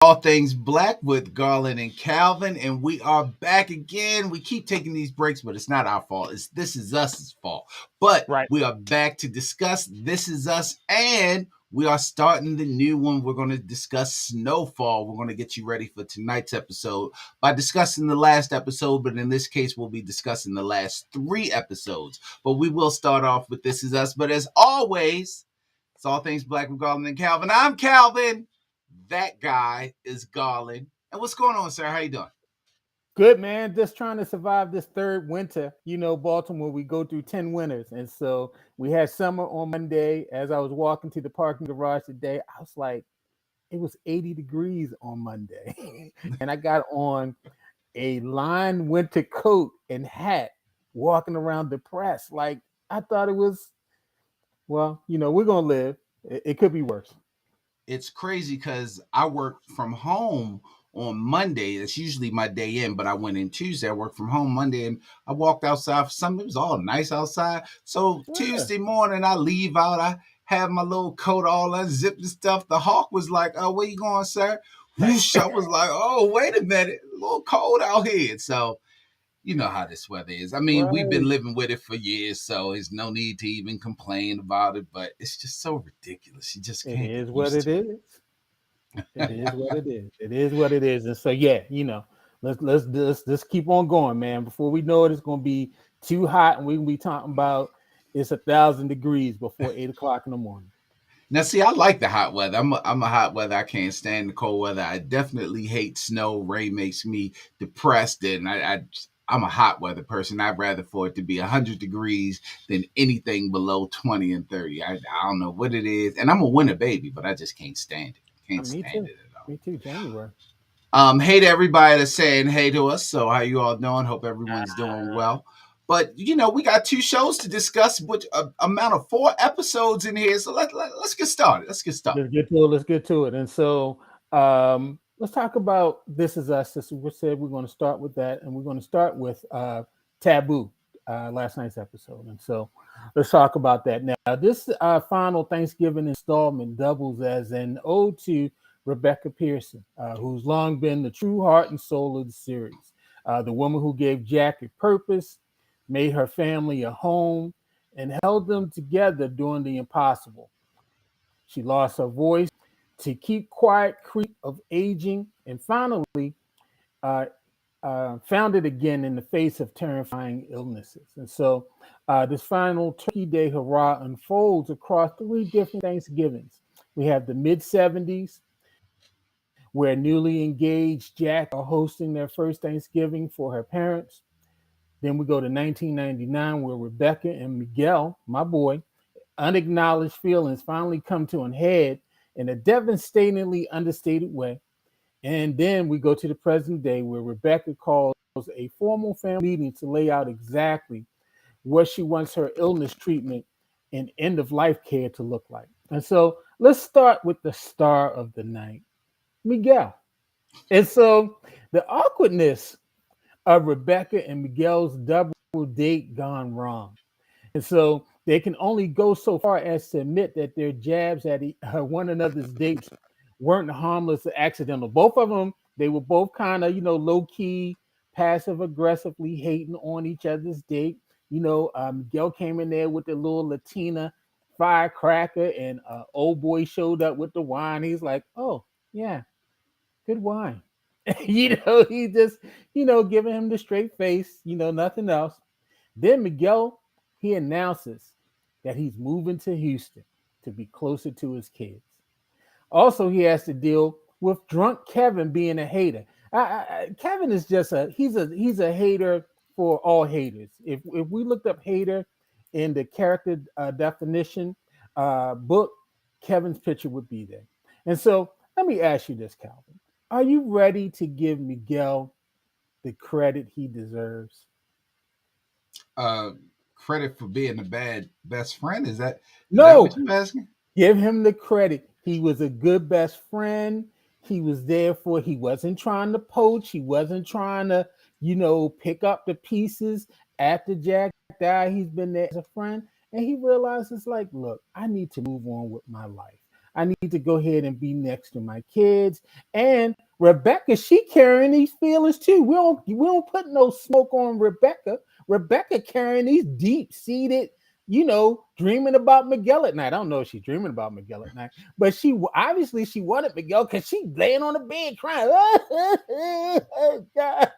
All Things Black with Garland and Calvin, and we are back again. We keep taking these breaks, but it's not our fault. It's This Is Us's fault. But Right. we are back to discuss This Is Us, and we are starting the new one. We're going to discuss Snowfall. We're going to get you ready for tonight's episode by discussing the last episode, but in this case, we'll be discussing the last 3 episodes. But we will start off with This Is Us. But as always, it's All Things Black with Garland and Calvin. I'm Calvin. That guy is Garland. And what's going on, sir? How you doing? Good, man. Just trying to survive this third winter. Baltimore, we go through 10 winters. And so we had summer on Monday. As I was walking to the parking garage today, I was like, it was 80 degrees on Monday. And I got on a lined winter coat and hat walking around depressed. Like, I thought it was, well, we're going to live. It could be worse. It's crazy because I work from home on Monday. That's usually my day in, but I went in Tuesday. I worked from home Monday and I walked outside for something. It was all nice outside. So Yeah. Tuesday morning, I leave out. I have my little coat all unzipped and stuff. The hawk was like, "Oh, where you going, sir?" Whoosh. I was like, "Oh, wait a minute. A little cold out here." So you know how this weather is. I mean, we've been Right. living with it for years, so there's no need to even complain about it. But it's just so ridiculous. You just It can't get is what used it to is. It is what it is. It is what it is. And so, yeah, let's keep on going, man. Before we know it, it's gonna be too hot, and we're gonna be talking about it's 1,000 degrees before 8 o'clock in the morning. Now, see, I like the hot weather. I'm a hot weather. I can't stand the cold weather. I definitely hate snow. Rain makes me depressed, and I'm a hot weather person. I'd rather for it to be 100 degrees than anything below 20 and 30. I don't know what it is, and I'm a winter baby, but I just can't stand it. Can't Me stand too. it at all. Me too. January. Hey to everybody that's saying hey to us. So how you all doing? Hope everyone's doing well. But we got 2 shows to discuss, which amount of 4 episodes in here. So let's get started. Let's get started. Let's get to it. Let's get to it. And so, let's talk about This Is Us. As we said, we're going to start with that, and we're going to start with Taboo, last night's episode. And so, let's talk about that now. This final Thanksgiving installment doubles as an ode to Rebecca Pearson, who's long been the true heart and soul of the series. The woman who gave Jack a purpose, made her family a home, and held them together during the impossible. She lost her voice to keep quiet creep of aging, and finally uh, found it again in the face of terrifying illnesses. And so this final Turkey Day hurrah unfolds across 3 different Thanksgivings. We have the mid 70s, where newly engaged Jack are hosting their first Thanksgiving for her parents. Then we go to 1999, where Rebecca and Miguel, my boy, unacknowledged feelings finally come to an head in a devastatingly understated way. And then we go to the present day, where Rebecca calls a formal family meeting to lay out exactly what she wants her illness treatment and end of life care to look like. And so let's start with the star of the night, Miguel. And so the awkwardness of Rebecca and Miguel's double date gone wrong. And so they can only go so far as to admit that their jabs at one another's dates weren't harmless or accidental. Both of them, they were both kind of, low key, passive aggressively hating on each other's date. Miguel came in there with the little Latina firecracker, and old boy showed up with the wine. He's like, oh, yeah, good wine. He just, giving him the straight face, nothing else. Then Miguel, he announces that he's moving to Houston to be closer to his kids. Also, he has to deal with drunk Kevin being a hater. Kevin is just he's a hater for all haters. If we looked up hater in the character definition book, Kevin's picture would be there. And so let me ask you this, Calvin. Are you ready to give Miguel the credit he deserves? uh Credit for being a bad best friend? Is that what No, you're asking? give him the credit. He was a good best friend. He was there for, he wasn't trying to poach. He wasn't trying to, pick up the pieces after Jack died. He's been there as a friend. And he realizes, like, look, I need to move on with my life. I need to go ahead and be next to my kids. And Rebecca, she carrying these feelings too. We don't put no smoke on Rebecca. Rebecca carrying these deep seated, dreaming about Miguel at night. I don't know if she's dreaming about Miguel at night, but she obviously she wanted Miguel because she laying on the bed crying. Oh, God.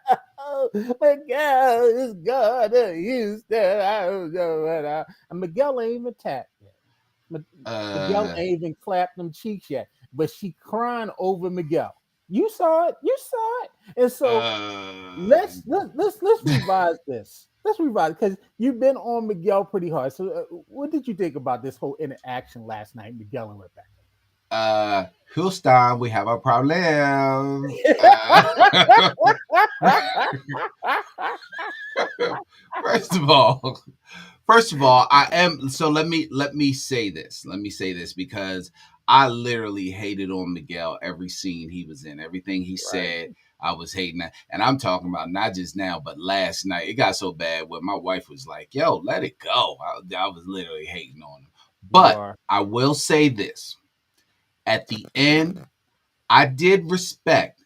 Miguel is gonna use that. I don't know what and Miguel ain't even tapped yet. Miguel Uh, ain't even clapped them cheeks yet, but she crying over Miguel. You saw it. You saw it. And so uh, let's revise this. Let's revise because you've been on Miguel pretty hard. So, what did you think about this whole interaction last night, Miguel and Rebecca? Houston, we have a problem. First of all, First of all, I am so let me say this. Let me say this because I literally hated on Miguel every scene he was in. Everything he Right. said, I was hating that. And I'm talking about not just now, but last night. It got so bad where my wife was like, "Yo, let it go." I was literally hating on him. You But are. I will say this. At the end, I did respect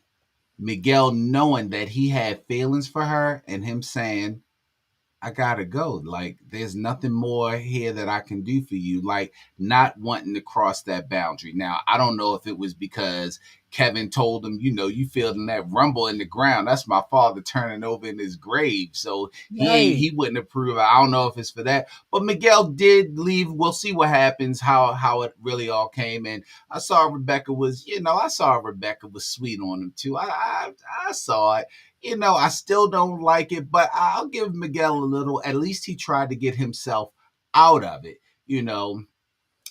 Miguel knowing that he had feelings for her and him saying, I gotta go. Like, there's nothing more here that I can do for you. Like, not wanting to cross that boundary. Now, I don't know if it was because Kevin told him, you feeling that rumble in the ground. That's my father turning over in his grave. So Right. he wouldn't approve. I don't know if it's for that. But Miguel did leave. We'll see what happens, how it really all came. And I saw Rebecca was sweet on him too. I saw it. I still don't like it, but I'll give Miguel a little. At least he tried to get himself out of it.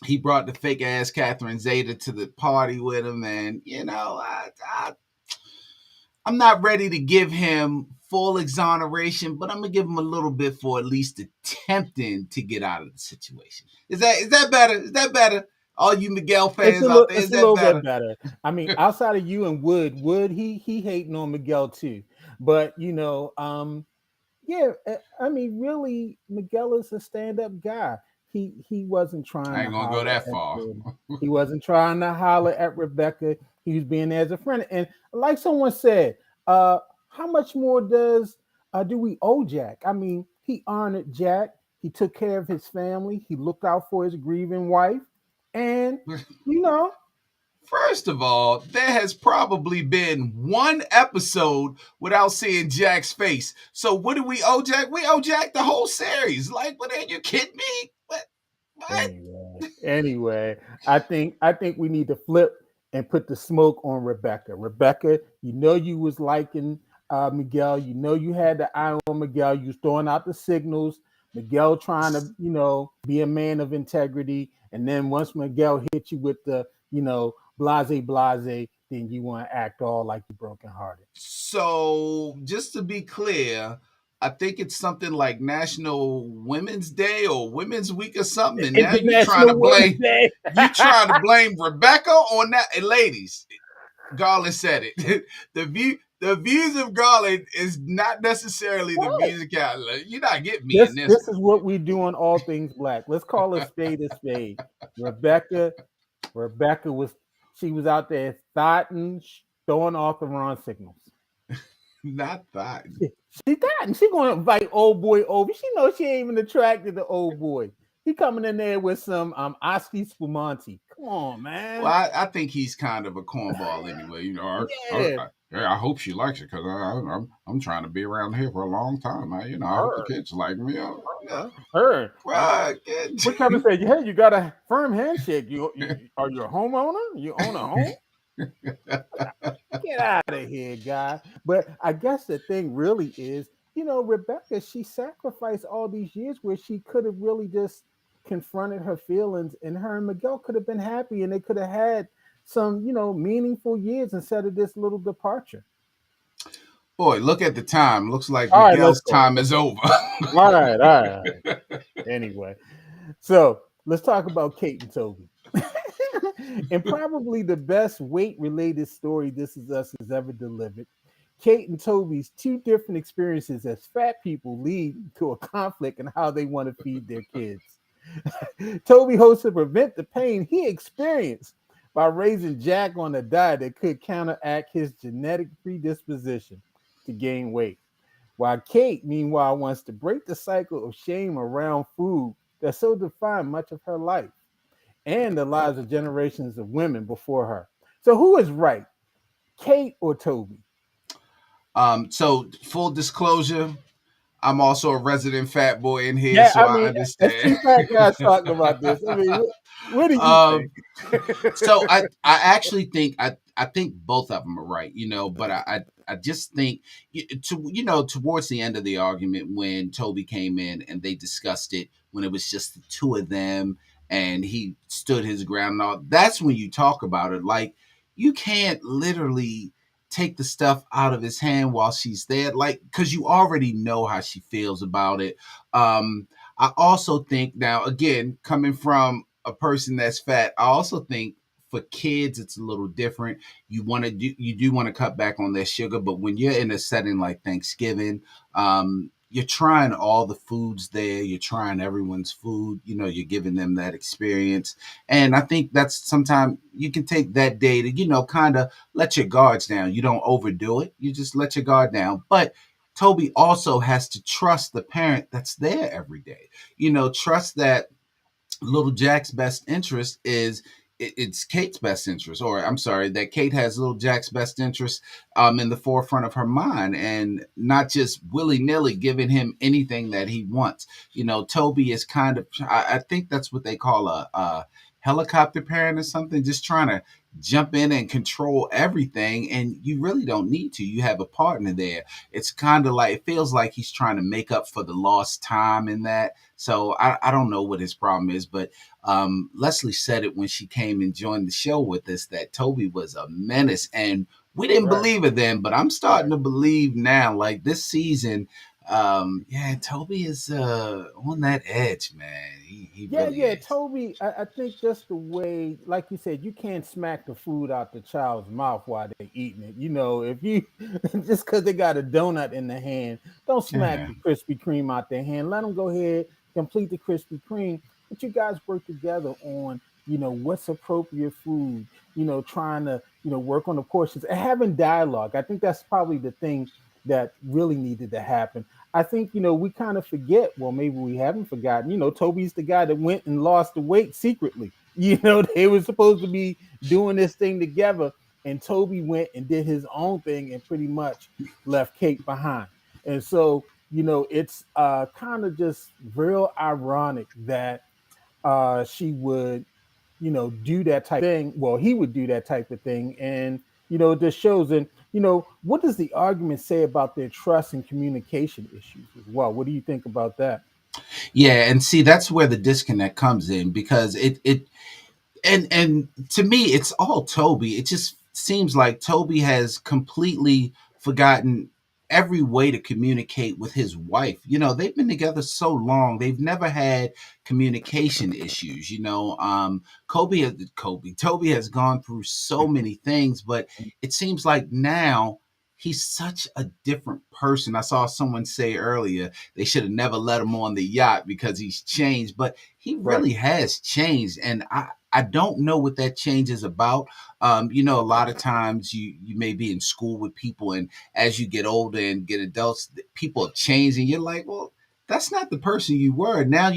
He brought the fake ass Catherine Zeta to the party with him, and I'm not ready to give him full exoneration, but I'm gonna give him a little bit for at least attempting to get out of the situation. Is that better? Is that better? All you Miguel fans out there, It's is a that little bit better? better. I mean, outside of you and Wood, he hating on Miguel too. But yeah, I mean, really, Miguel is a stand-up guy. He wasn't trying I to ain't gonna go holler that at far. he wasn't trying to holler at Rebecca. He was being as a friend. And like someone said, how much more do we owe Jack? I mean, he honored Jack. He took care of his family. He looked out for his grieving wife, and you know, First of all, there has probably been one episode without seeing Jack's face. So what do we owe Jack? We owe Jack the whole series. Like, what are you kidding me? What? anyway, I think we need to flip and put the smoke on Rebecca. Rebecca, you was liking Miguel. You had the eye on Miguel. You was throwing out the signals. Miguel trying to be a man of integrity, and then once Miguel hit you with the blase blase, then you want to act all like you brokenhearted. So just to be clear, I think it's something like National Women's Day or Women's Week or something, and now International Women's Day. you trying to blame Rebecca on that. And ladies, Garland said it. The views of Garland is not necessarily the views of Cadillac. You're not getting me in this this this one. is what we do on all things black. Let's call a spade a spade. Rebecca, Rebecca was out there thotting, throwing off the wrong signals. Not that. She thotting. She gonna invite old boy over. She knows she ain't even attracted to old boy. He coming in there with some Asti Spumante. Come on, Well, man. I think he's kind of a cornball anyway. Yeah. I hope she likes it because I'm trying to be around here for a long time. I hope the Her, kids like me. her. Well, What Kevin said, hey, you got a firm handshake. You are you a homeowner? You own a home? Get out of here, guy. But I guess the thing really is, Rebecca, she sacrificed all these years where she could have really just confronted her feelings, and her and Miguel could have been happy and they could have had some, meaningful years instead of this little departure. boy, look at the time. Looks like All right, let's Miguel's go. time is over. All right, all right. Anyway, so let's talk about Kate and Toby. And probably the best weight related story This Is Us has ever delivered. Kate and Toby's two different experiences as fat people lead to a conflict in how they want to feed their kids. Toby hopes to prevent the pain he experienced by raising Jack on a diet that could counteract his genetic predisposition to gain weight. While Kate, meanwhile, wants to break the cycle of shame around food that so defined much of her life and the lives of generations of women before her. So, who is right, Kate or Toby? So full disclosure, I'm also a resident fat boy in here, Yeah, so I I mean, as understand. two fat guys talking about this, I mean, what do you think? um, so I actually think I think both of them are right, but I just think towards the end of the argument when Toby came in and they discussed it when it was just the two of them and he stood his ground and all, that's when you talk about it. Like you can't literally take the stuff out of his hand while she's there, like because you already know how she feels about it. I also think now, again, coming from a person that's fat, I also think for kids it's a little different. You do want to cut back on their sugar, but when you're in a setting like Thanksgiving, you're trying all the foods there. You're trying everyone's food. You're giving them that experience, and I think that's sometimes you can take that day to kind of let your guards down. You don't overdo it. You just let your guard down, but Toby also has to trust the parent that's there every day. Trust that little Jack's best interest is it's Kate's best interest, or I'm sorry, that Kate has little Jack's best interest in the forefront of her mind, and not just willy nilly giving him anything that he wants. Toby is kind of, I think that's what they call a helicopter parent or something, just trying to jump in and control everything, and you really don't need to. You have a partner there. It's kind of like, it feels like he's trying to make up for the lost time in that. So I don't know what his problem is, but Leslie said it when she came and joined the show with us that Toby was a menace, and we didn't Right, believe it then, but I'm starting right. to believe now. Like this season, yeah, Toby is on that edge, man. He Yeah, really yeah, is. Toby. I think just the way, like you said, you can't smack the food out the child's mouth while they're eating it. If you just because they got a donut in the hand, don't smack Yeah. the Krispy Kreme out their hand. Let them go ahead, complete the Krispy Kreme. But you guys work together on, what's appropriate food. Trying to, work on the portions and having dialogue. I think that's probably the thing that really needed to happen. I think, we kind of forget, well, maybe we haven't forgotten, Toby's the guy that went and lost the weight secretly. They were supposed to be doing this thing together, and Toby went and did his own thing and pretty much left Kate behind. And so, it's kind of just real ironic that she would, do that type of thing. Well, he would do that type of thing. And, it just shows. And, what does the argument say about their trust and communication issues as well? What do you think about that? Yeah, and see that's where the disconnect comes in because it and to me it's all Toby. It just seems like Toby has completely forgotten every way to communicate with his wife. They've been together so long, they've never had communication issues. Toby has gone through so many things, but it seems like now he's such a different person. I saw someone say earlier they should have never let him on the yacht because he's changed, but he Right. really has changed, and I don't know what that change is about. A lot of times you may be in school with people, and as you get older and get adults, people have changed, and you're like, well, that's not the person you were. Now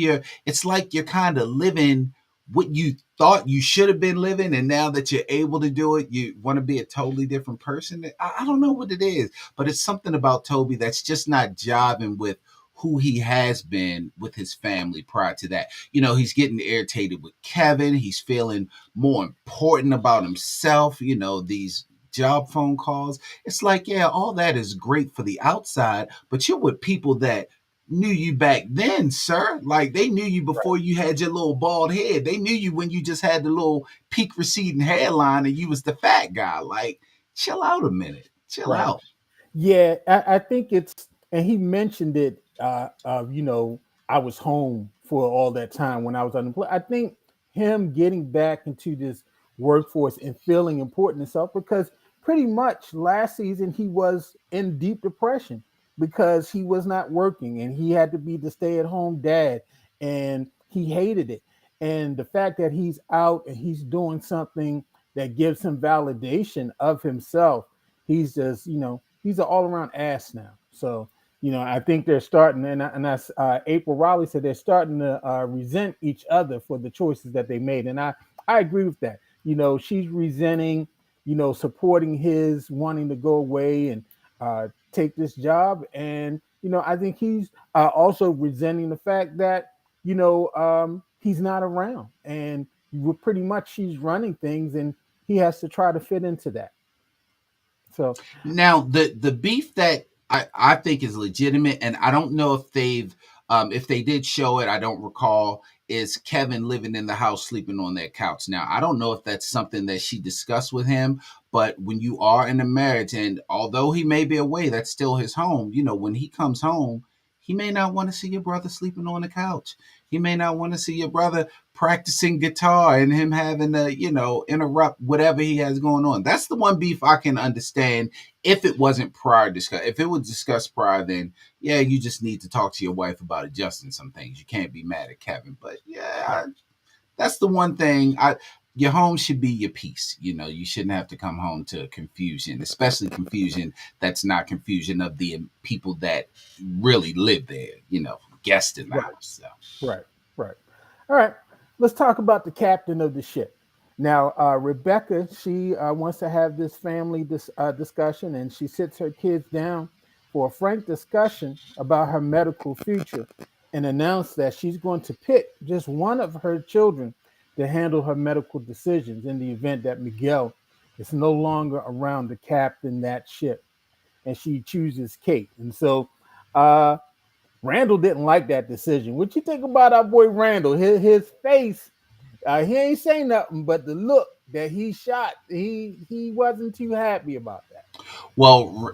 it's like you're kind of living what you thought you should have been living, and now that you're able to do it, you want to be a totally different person. I don't know what it is, but it's something about Toby that's just not jiving with who he has been with his family prior to that. He's getting irritated with Kevin. He's feeling more important about himself. These job phone calls. It's like, yeah, all that is great for the outside, but you're with people that knew you back then, sir. Like they knew you before you had your little bald head. They knew you when you just had the little peak receding hairline and you was the fat guy. Like, chill out a minute. Chill Right. out. Yeah, I think and he mentioned it. I was home for all that time when I was unemployed. I think him getting back into this workforce and feeling important and stuff because pretty much last season he was in deep depression because he was not working and he had to be the stay-at-home dad and he hated it. And the fact that he's out and he's doing something that gives him validation of himself, he's just, he's an all around ass now. So, I think they're starting, and that's April Raleigh said they're starting to resent each other for the choices that they made, and I agree with that. She's resenting, supporting his wanting to go away and take this job, and I think he's also resenting the fact that he's not around, and pretty much she's running things, and he has to try to fit into that. So Now, the beef that I think is legitimate, and I don't know if they did show it, I don't recall, is Kevin living in the house sleeping on their couch. Now, I don't know if that's something that she discussed with him, but when you are in a marriage, and although he may be away, that's still his home. When he comes home, he may not want to see your brother sleeping on the couch. He may not want to see your brother practicing guitar and him having to, interrupt whatever he has going on. That's the one beef I can understand if it wasn't prior discussed. If it was discussed prior, then yeah, you just need to talk to your wife about adjusting some things. You can't be mad at Kevin. But right, yeah, that's the one thing. Your home should be your peace. You shouldn't have to come home to confusion, especially confusion that's not confusion of the people that really live there, guests in the right, house. So. right, right. All right, let's talk about the captain of the ship. Now, Rebecca, she wants to have this family discussion, and she sits her kids down for a frank discussion about her medical future and announced that she's going to pick just one of her children to handle her medical decisions in the event that Miguel is no longer around to captain that ship. And she chooses Kate. And so uh, Randall didn't like that decision. What you think about our boy Randall? His face, he ain't saying nothing, but the look that he shot, he wasn't too happy about that. Well,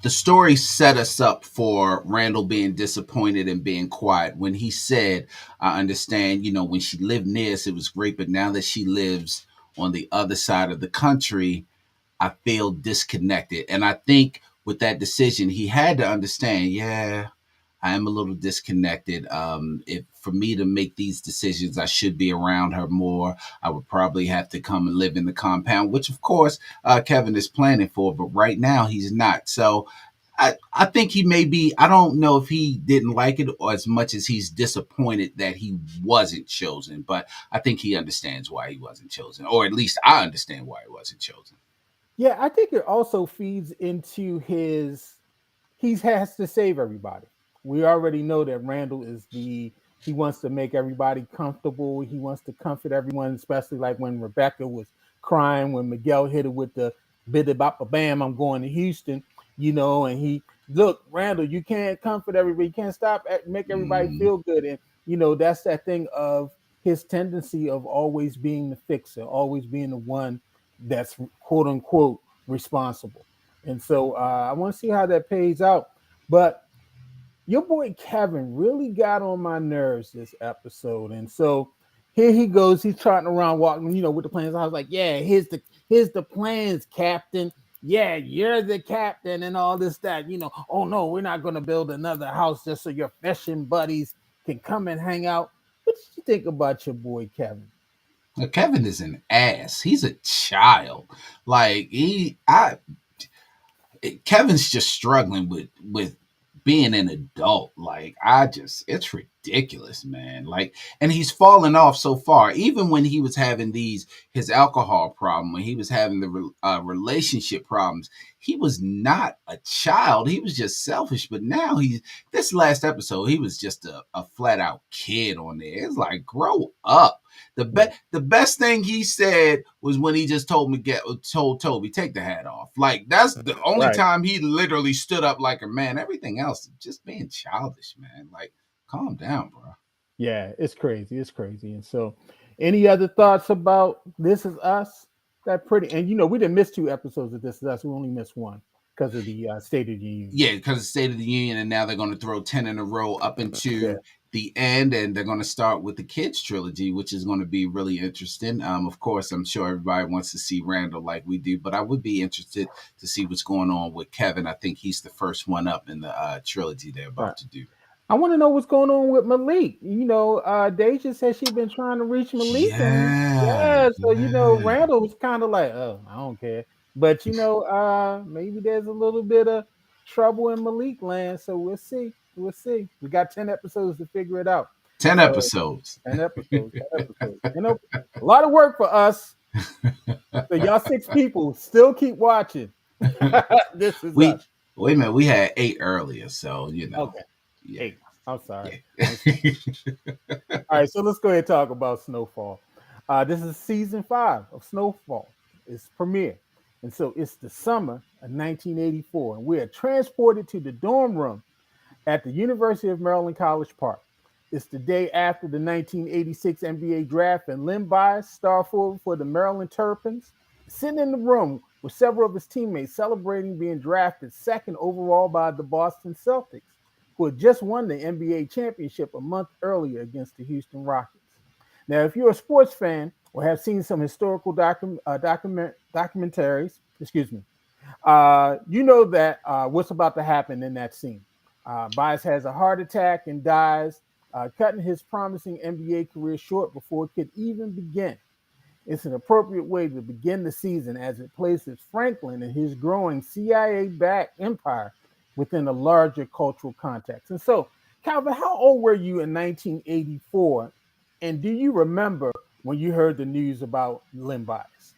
the story set us up for Randall being disappointed and being quiet when he said, I understand, when she lived near us, it was great, but now that she lives on the other side of the country, I feel disconnected. And I think with that decision, he had to understand, yeah, I am a little disconnected. If for me to make these decisions, I should be around her more. I would probably have to come and live in the compound, which of course Kevin is planning for, but right now he's not. So I think he may be. I don't know if he didn't like it or as much as he's disappointed that he wasn't chosen, but I think he understands why he wasn't chosen, or at least I understand why he wasn't chosen. Yeah, I think it also feeds into his he has to save everybody. We already know that Randall is he wants to make everybody comfortable. He wants to comfort everyone, especially like when Rebecca was crying when Miguel hit her with the bidda bop bam, I'm going to Houston, and he look, Randall, you can't comfort everybody, you can't make everybody Mm, feel good. And that's that thing of his tendency of always being the fixer, always being the one that's quote unquote responsible. And so I want to see how that pays out. But your boy Kevin really got on my nerves this episode. And so here he goes. He's trotting around walking, with the plans. I was like, yeah, here's the plans, Captain. Yeah, you're the captain and all this, that, oh no, we're not gonna build another house just so your fishing buddies can come and hang out. What did you think about your boy Kevin? now, Kevin is an ass. He's a child. Like Kevin's just struggling with being an adult. Like it's ridiculous, man. Like, and he's fallen off so far. Even when he was having his alcohol problem, when he was having the relationship problems, he was not a child. He was just selfish. But now this last episode, he was just a flat out kid on there. It's like, grow up. Yeah, The best thing he said was when he just told Toby, take the hat off. Like that's the only right. time he literally stood up like a man. Everything else just being childish, man. Like, calm down, bro. Yeah, it's crazy. It's crazy. And so, any other thoughts about This Is Us? That pretty, and we didn't miss two episodes of This Is Us. We only missed one because of the State of the Union. Yeah, because of State of the Union, and now they're going to throw 10 in a row up Yeah, into the end, and they're going to start with the kids trilogy, which is going to be really interesting. Of course, I'm sure everybody wants to see Randall like we do, but I would be interested to see what's going on with Kevin. I think he's the first one up in the trilogy they're right. about to do. I want to know what's going on with Malik. Deja said she'd been trying to reach Malik, and Yeah, yeah, so yeah. Randall was kind of like, oh, I don't care. But maybe there's a little bit of trouble in Malik land, so we'll see. We'll see. We got 10 episodes to figure it out. 10 So episodes. 10 episodes, 10 episodes. A lot of work for us. So y'all 6 people still keep watching. This is we us. wait a minute. We had 8 earlier, so Okay. yeah, 8. I'm sorry. yeah. I'm sorry. All right, so let's go ahead and talk about Snowfall. This is season 5 of Snowfall. It's premiere. And so it's the summer of 1984. And we are transported to the dorm room at the University of Maryland College Park. It's the day after the 1986 NBA draft, and Len Bias, star forward for the Maryland Terrapins, is sitting in the room with several of his teammates celebrating being drafted second overall by the Boston Celtics, who had just won the NBA championship a month earlier against the Houston Rockets. Now, if you're a sports fan or have seen some historical documentaries, excuse me, you know that what's about to happen in that scene. Bias has a heart attack and dies, cutting his promising NBA career short before it could even begin. It's an appropriate way to begin the season as it places Franklin and his growing CIA-backed empire within a larger cultural context. And so, Calvin, how old were you in 1984? And do you remember when you heard the news about Len Bias?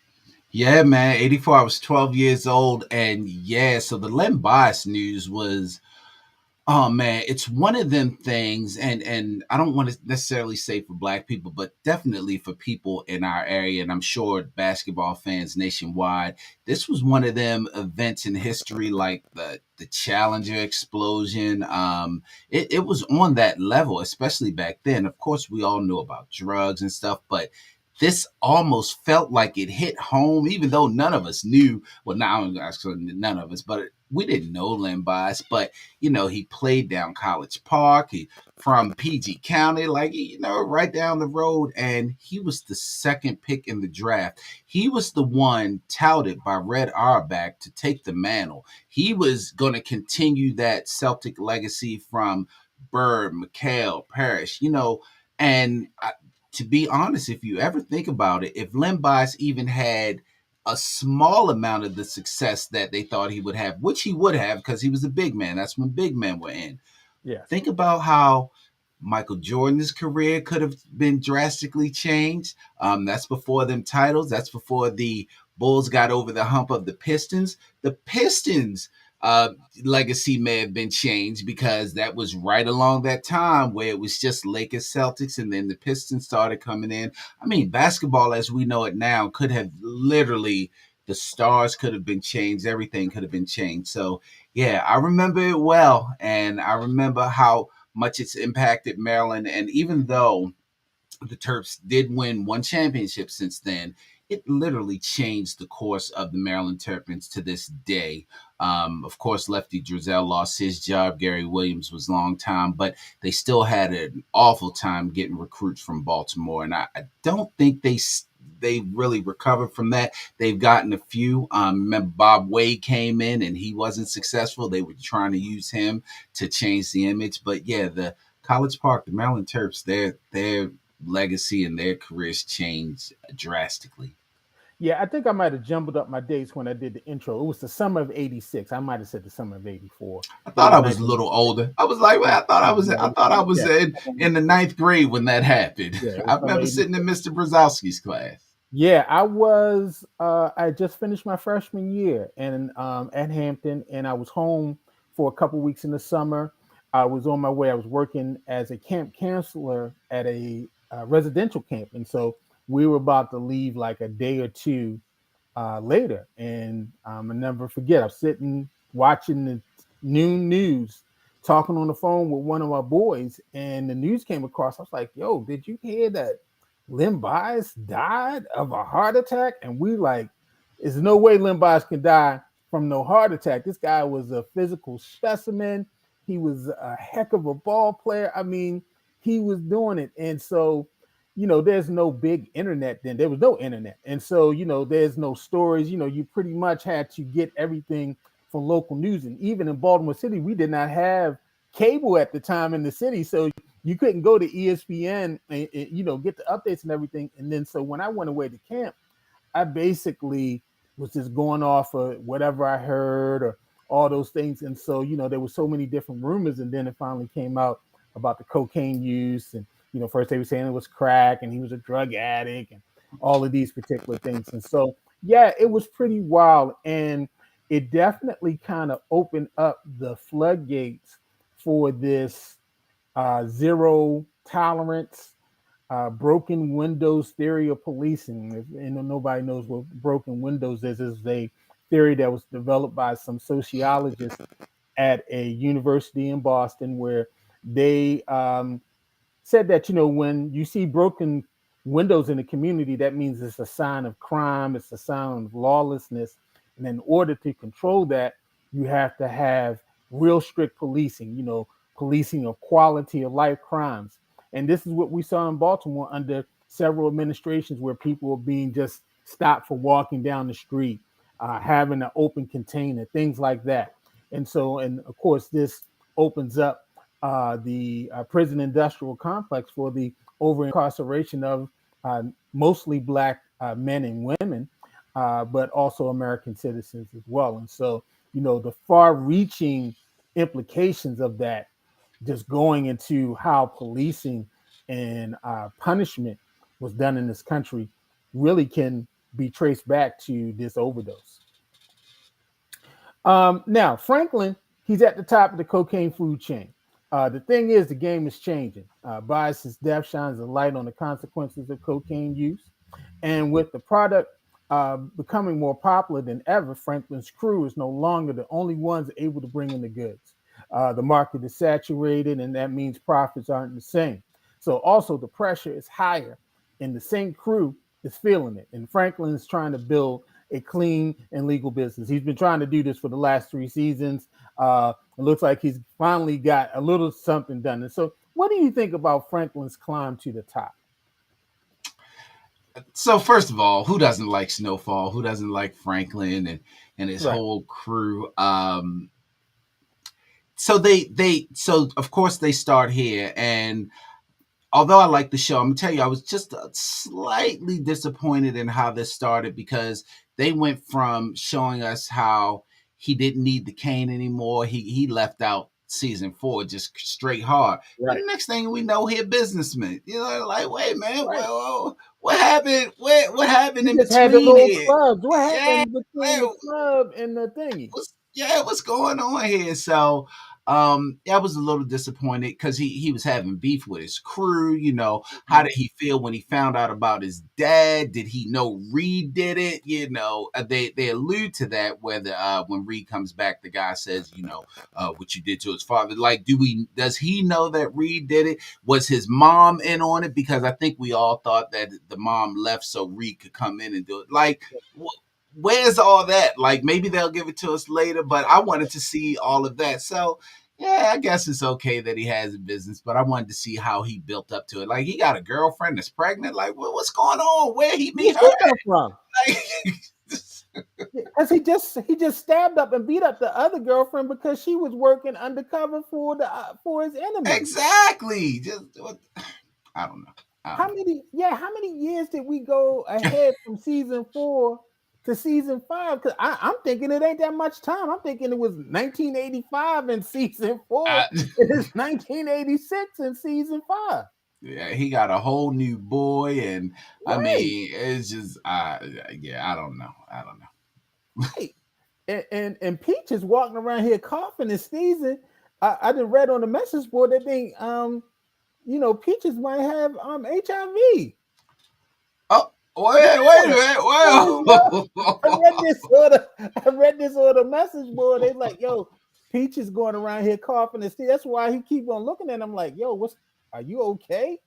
Yeah, man. 84. I was 12 years old, and yeah. So the Len Bias news was, oh man, it's one of them things, and I don't want to necessarily say for black people, but definitely for people in our area, and I'm sure basketball fans nationwide. This was one of them events in history, like the Challenger explosion. It was on that level, especially back then. Of course, we all knew about drugs and stuff, but this almost felt like it hit home, even though none of us knew. Well, now actually none of us, but we didn't know Len Bias, but he played down College Park. He from PG County, like right down the road, and he was the second pick in the draft. He was the one touted by Red Auerbach to take the mantle. He was going to continue that Celtic legacy from Bird, McHale, Parrish, and to be honest, if you ever think about it, if Len Bias even had a small amount of the success that they thought he would have, which he would have because he was a big man. That's when big men were in. Yes. Think about how Michael Jordan's career could have been drastically changed. That's before them titles. That's before the Bulls got over the hump of the Pistons. The Pistons legacy may have been changed because that was right along that time where it was just Lakers, Celtics, and then the Pistons started coming in. I mean, basketball as we know it now could have literally, the stars could have been changed. Everything could have been changed. So yeah, I remember it well, and I remember how much it's impacted Maryland. And even though the Terps did win one championship since then, it literally changed the course of the Maryland Terrapins to this day. Of course, Lefty Drizel lost his job. Gary Williams was long time, but they still had an awful time getting recruits from Baltimore, and I don't think they really recovered from that. They've gotten a few. Remember Bob Wade came in and he wasn't successful. They were trying to use him to change the image, but yeah, the College Park, the Maryland Terps, their legacy and their careers changed drastically. Yeah, I think I might have jumbled up my dates when I did the intro. It was the summer of '86. I might have said the summer of '84, I but it thought was I was a little 1986. older. I was like, Yeah, well, I yeah, thought I was yeah, in the ninth grade when that happened. yeah, it I was summer remember sitting in '86. Mr. Brzezowski's class. Yeah, I just finished my freshman year and at Hampton, and I was home for a couple weeks in the summer. I was on my way. I was working as a camp counselor at a residential camp, and so we were about to leave like a day or two later. And I never forget, I'm sitting watching the noon news, talking on the phone with one of my boys, and the news came across. I was like, "Yo, did you hear that Len Bias died of a heart attack?" And we like, "There's no way Len Bias can die from no heart attack. This guy was a physical specimen. He was a heck of a ball player. I mean, he was doing it." And so there's no big internet then. There was no internet. And so, there's no stories. You pretty much had to get everything from local news. And even in Baltimore City, we did not have cable at the time in the city, so you couldn't go to ESPN and get the updates and everything. And then so when I went away to camp, I basically was just going off of whatever I heard or all those things. And so, there were so many different rumors. And then it finally came out about the cocaine use. And, first they were saying it was crack and he was a drug addict and all of these particular things. And so, yeah, it was pretty wild. And it definitely kind of opened up the floodgates for this zero tolerance broken windows theory of policing. Nobody knows what broken windows is a theory that was developed by some sociologists at a university in Boston, where they said that when you see broken windows in a community, that means it's a sign of crime, it's a sign of lawlessness, and in order to control that, you have to have real strict policing. Policing of quality of life crimes. And this is what we saw in Baltimore under several administrations, where people were being just stopped for walking down the street, having an open container, things like that. And so, and of course, this opens up the prison industrial complex for the over incarceration of mostly Black men and women, but also American citizens as well. And so, the far reaching implications of that, just going into how policing and punishment was done in this country, really can be traced back to this overdose. Now, Franklin, he's at the top of the cocaine food chain. The thing is, the game is changing. Bias's death shines a light on the consequences of cocaine use. And with the product becoming more popular than ever, Franklin's crew is no longer the only ones able to bring in the goods. The market is saturated, and that means profits aren't the same. So also the pressure is higher, and the same crew is feeling it. And Franklin is trying to build a clean and legal business. He's been trying to do this for the last 3 seasons. It looks like he's finally got a little something done. And so, what do you think about Franklin's climb to the top? So first of all, who doesn't like Snowfall? Who doesn't like Franklin and his Right. whole crew? So of course they start here, and although I like the show, I'm gonna tell you I was just slightly disappointed in how this started, because they went from showing us how he didn't need the cane anymore. He left out season 4 just straight hard. And Right. the next thing we know, he a businessman. Like, wait, man, Right. what happened? What happened He in just had the between little here? clubs. What Yeah, happened between man, the club and the thingy? what's going on here? So I was a little disappointed because he was having beef with his crew. How Mhm. did he feel when he found out about his dad? Did he know Reed did it? They allude to that, whether when Reed comes back, the guy says, what you did to his father. Like, does he know that Reed did it? Was his mom in on it? Because I think we all thought that the mom left so Reed could come in and do it. Like, where's all that? Like, maybe they'll give it to us later, but I wanted to see all of that. So yeah, I guess it's okay that he has a business, but I wanted to see how he built up to it. Like, he got a girlfriend that's pregnant. Like, what's going on? Where he meet Where's her he come from? at? Like, Because he just stabbed up and beat up the other girlfriend because she was working undercover for his enemies. exactly. I don't know. I don't How many years did we go ahead from season 4 to season 5? Because I'm thinking it ain't that much time. I'm thinking it was 1985 in season 4. know. It is 1986 in season 5. Yeah, he got a whole new boy, and I Right, mean, it's just, yeah, I don't know. I don't know. right. And Peach is walking around here coughing and sneezing. I just read on the message board that Peaches might have HIV. Oh, wait a Yeah. minute. Oh, yeah. I read Well, this on the I read this on the message board. They like, yo, Peach is going around here coughing and stuff. That's why he keep on looking at him like, yo, are you okay?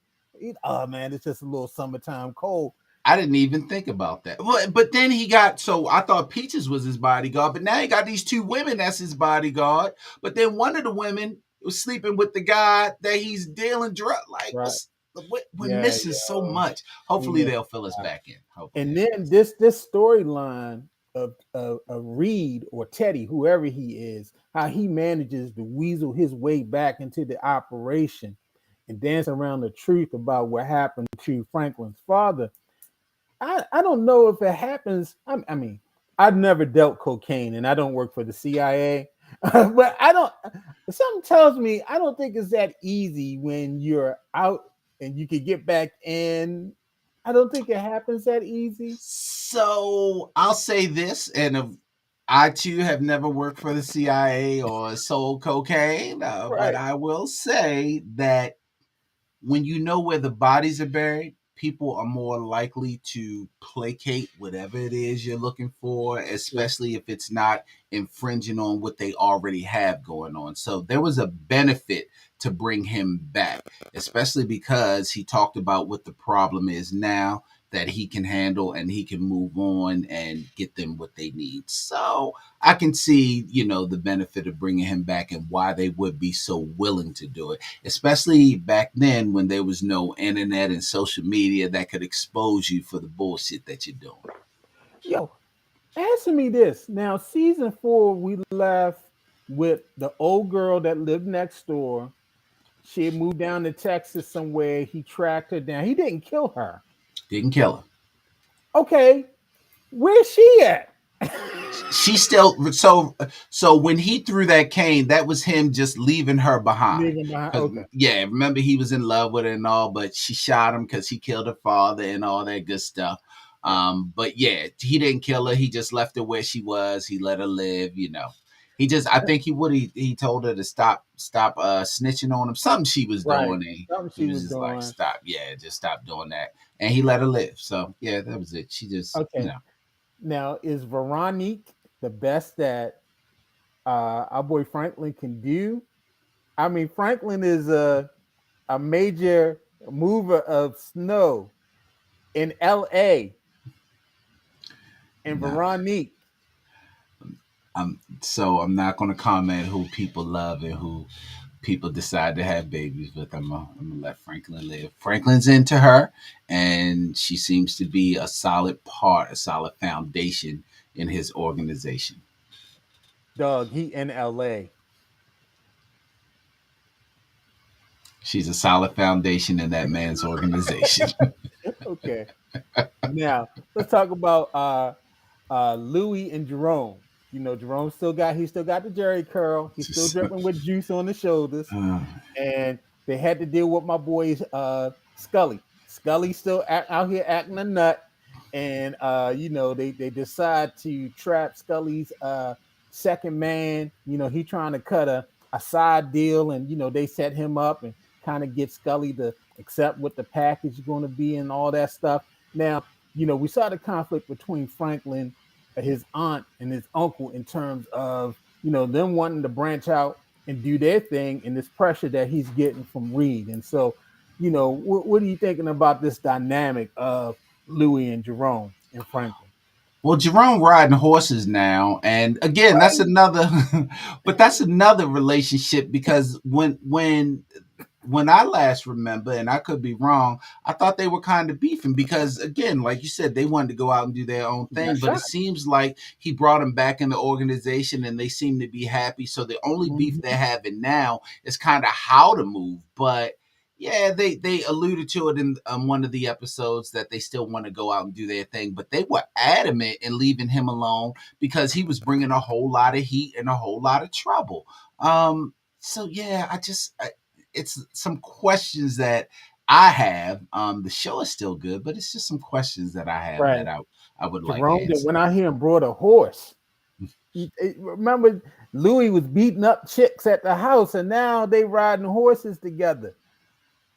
Oh man, it's just a little summertime cold. I didn't even think about that. But then so I thought Peaches was his bodyguard, but now he got these 2 women that's his bodyguard. But then one of the women was sleeping with the guy that he's dealing drug. Like, Right. we're Yeah, missing so yo. much. We Hopefully missed they'll a fill us lot. back in. Hopefully And they'll fill then us. this storyline of Reed or Teddy, whoever he is, how he manages to weasel his way back into the operation and dance around the truth about what happened to Franklin's father. I don't know if it happens. I mean, I've never dealt cocaine and I don't work for the CIA, but I don't. Something tells me I don't think it's that easy when you're out and you can get back in. I don't think it happens that easy. So I'll say this, and I too have never worked for the CIA or sold cocaine, but Right. I will say that when you know where the bodies are buried, people are more likely to placate whatever it is you're looking for, True. especially if it's not infringing on what they already have going on. So there was a benefit to bring him back, especially because he talked about what the problem is now that he can handle and he can move on and get them what they need. So I can see, the benefit of bringing him back and why they would be so willing to do it, especially back then when there was no internet and social media that could expose you for the bullshit that you're doing. Yo, answer me this. Now, season 4, we left with the old girl that lived next door. She had moved down to Texas somewhere. He tracked her down. He didn't kill her. Didn't kill her. Okay, where's she at? She still so when he threw that cane, that was him just leaving her behind. Leaving behind. Because Okay. yeah, remember he was in love with her and all, but she shot him because he killed her father and all that good stuff. Right. But yeah, he didn't kill her. He just left her where she was. He let her live. He just, I think he told her to stop snitching on him. Something she was Right. doing, and Something he she was was just like, doing. stop, yeah, just stop doing that. And he let her live. So yeah, that was it. She just, Okay. Now, is Veronique the best that our boy Franklin can do? I mean, Franklin is a major mover of snow in LA, and no. Veronique. I'm not going to comment who people love and who people decide to have babies with. I'm gonna let Franklin live. Franklin's into her, and she seems to be a solid part, a solid foundation in his organization. Dog, he in LA. She's a solid foundation in that man's organization. Okay. Now let's talk about Louis and Jerome. You know, Jerome still got the Jerry curl. He's still Just, dripping with juice on the shoulders, uh, and they had to deal with my boy Scully. Scully still out here acting a nut, and they decide to trap Scully's second man. You know, he trying to cut a side deal, and they set him up and kind of get Scully to accept what the package is going to be and all that stuff. Now, we saw the conflict between Franklin, his aunt, and his uncle in terms of them wanting to branch out and do their thing, and this pressure that he's getting from Reed. And so, what are you thinking about this dynamic of Louis and Jerome and Franklin? well, Jerome riding horses now, and again, that's Right. another, but that's another relationship because when I last remember, and I could be wrong, I thought they were kind of beefing because, again, like you said, they wanted to go out and do their own thing. That's But it right. seems like he brought them back in the organization and they seem to be happy. So the only beef they're Mhm. having now is kind of how to move. But yeah, they alluded to it in one of the episodes that they still want to go out and do their thing. But they were adamant in leaving him alone because he was bringing a whole lot of heat and a whole lot of trouble. So yeah, it's some questions that I have. The show is still good, but it's just some questions that I have Right. that I would like Jerome that went answered. out here and brought a horse. Remember, Louis was beating up chicks at the house, and now they riding horses together.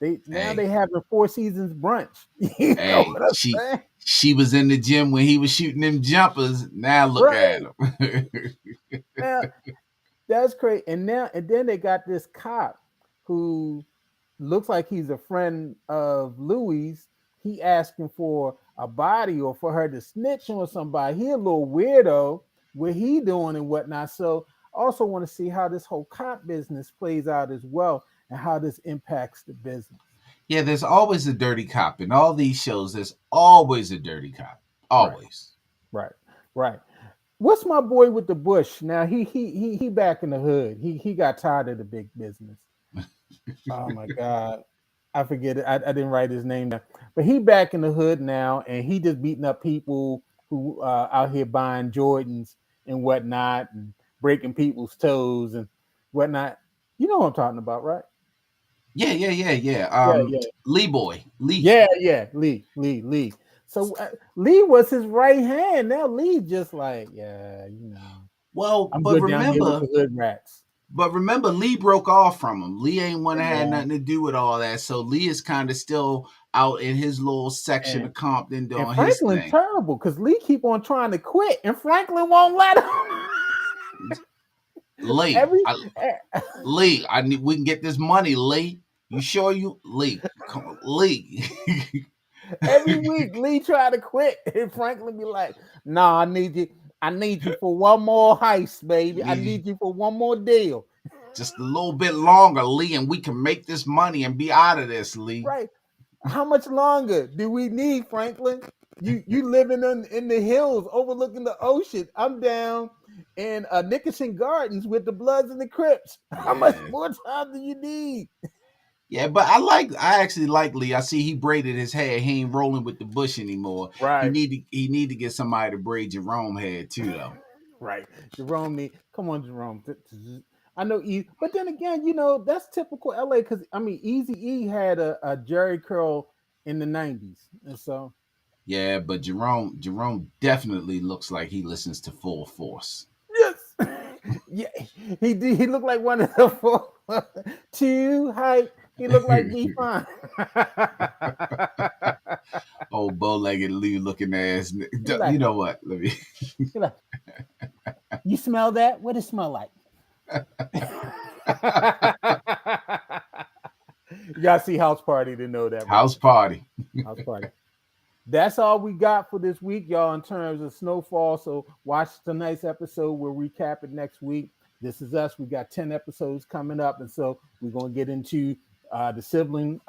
They Hey, having Four Seasons brunch. You know hey, what I'm she saying? she was in the gym when he was shooting them jumpers. Now look at Right. him. Now that's crazy. And then they got this cop who looks like he's a friend of Louis. He asking for a body or for her to snitch on somebody. He a little weirdo. What he doing and whatnot. So also want to see how this whole cop business plays out as well and how this impacts the business. Yeah, there's always a dirty cop in all these shows. There's always a dirty cop. Right. Always. Right. Right. what's my boy with the bush? Now he back in the hood. He got tired of the big business. Oh my God. I forget it. I didn't write his name down. But he back in the hood now and he just beating up people who out here buying Jordans and whatnot and breaking people's toes and whatnot. You know what I'm talking about, right? Yeah. Yeah, yeah. Lee boy, Lee. Yeah. Lee. So Lee was his right hand. Now Lee just like, yeah, Well, I'm good down here with the hood rats. but remember, Lee broke off from him. Lee ain't want to have Yeah. nothing to do with all that. So Lee is kind of still out in his little section And of Compton and doing his Franklin thing. terrible because Lee keep on trying to quit and Franklin won't let him. Lee, every Lee, I need we can get this money, Lee. You sure you Lee? Come on, Lee. every week Lee try to quit and Franklin be like, "Nah, I need you. I need you for one more heist, baby. I need you for one more deal." Just a little bit longer, Lee, and we can make this money and be out of this, Lee. Right? How much longer do we need, Franklin? You living in the hills overlooking the ocean. I'm down in Nickerson Gardens with the Bloods and the Crips. How much Yeah. more time do you need? Yeah, but I actually like Lee. I see he braided his hair. He ain't rolling with the bush anymore. Right, He need to get somebody to braid Jerome hair too though. right. Jerome, come on, Jerome. I know but then again, that's typical LA because I mean, Easy E had a Jerry curl in the '90s, and so Yeah, but Jerome definitely looks like he listens to Full Force. yes, yeah, he did. He looked like one of the four too hype. He looked like B Fine. Oh, bow-legged Lee looking ass. he You like, know what? Let me. he like, you smell that? What it smell like? You gotta see House Party to know that House reference. party. House Party. That's all we got for this week, y'all, in terms of Snowfall. So watch tonight's episode. We'll recap it next week. This is us. We got 10 episodes coming up. And so we're going to get into the sibling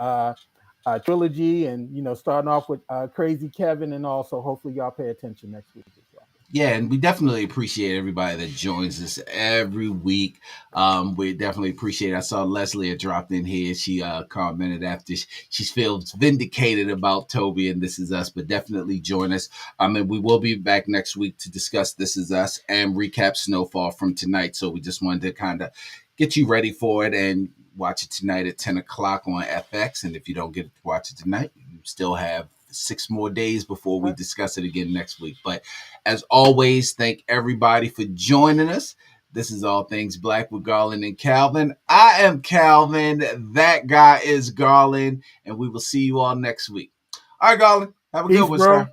trilogy and, starting off with Crazy Kevin. And also, hopefully, y'all pay attention next week as well. Yeah, and we definitely appreciate everybody that joins us every week. We definitely appreciate it. I saw Leslie had dropped in here. She commented after she feels vindicated about Toby and This Is Us, but definitely join us. And we will be back next week to discuss This Is Us and recap Snowfall from tonight. So we just wanted to kind of get you ready for it and watch it tonight at 10 o'clock on FX. And if you don't get to watch it tonight, you still have 6 more days before we discuss it again next week. But as always, thank everybody for joining us. This is All Things Black with Garland and Calvin. I am Calvin. That guy is Garland. And we will see you all next week. All right, Garland. Have a Peace, good one, bro. sir.